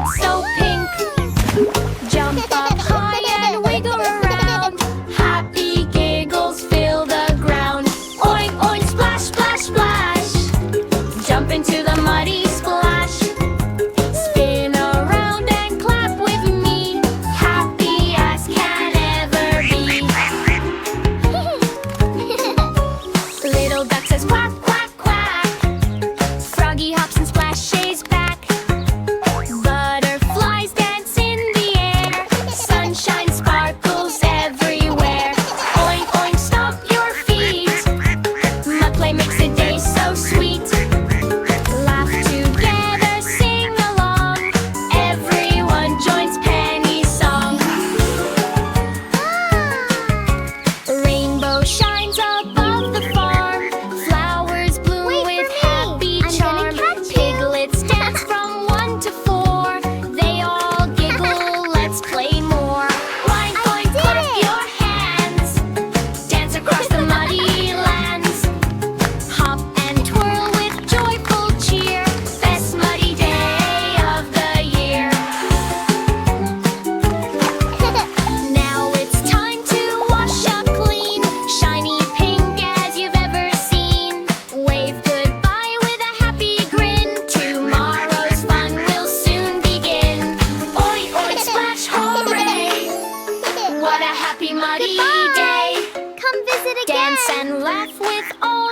it's so pink. Jump up high and wiggle around. Happy giggles fill the ground. Oink, oink, splash, splash, splash. Jump into the muddy splash. Spin around and clap with me. Happy as can ever be. Little duck says quack, quack, quack. Froggy hops and splashes back. Butterflies dance in the air. Sunshine sparkles everywhere. Oink, oink, stomp your feet. Mud play makes the day so sweet. Laugh together, sing along. Everyone joins Penny's song. Rainbow shines above the farm. Flowers bloom with happy charm. Piglets dance from 1 to 4. They all giggle, let's play more. Oink, oink, clap your hands. Dance across the muddy lands. Hop and twirl with joyful cheer. Best muddy day of the year. Now it's time to wash up clean. Shiny pink as you've ever seen. Wave goodbye with a happy grin. Tomorrow's fun will soon begin. Oink, oink, splash, hooray! What a happy muddy day. Come visit again. Dance and laugh with all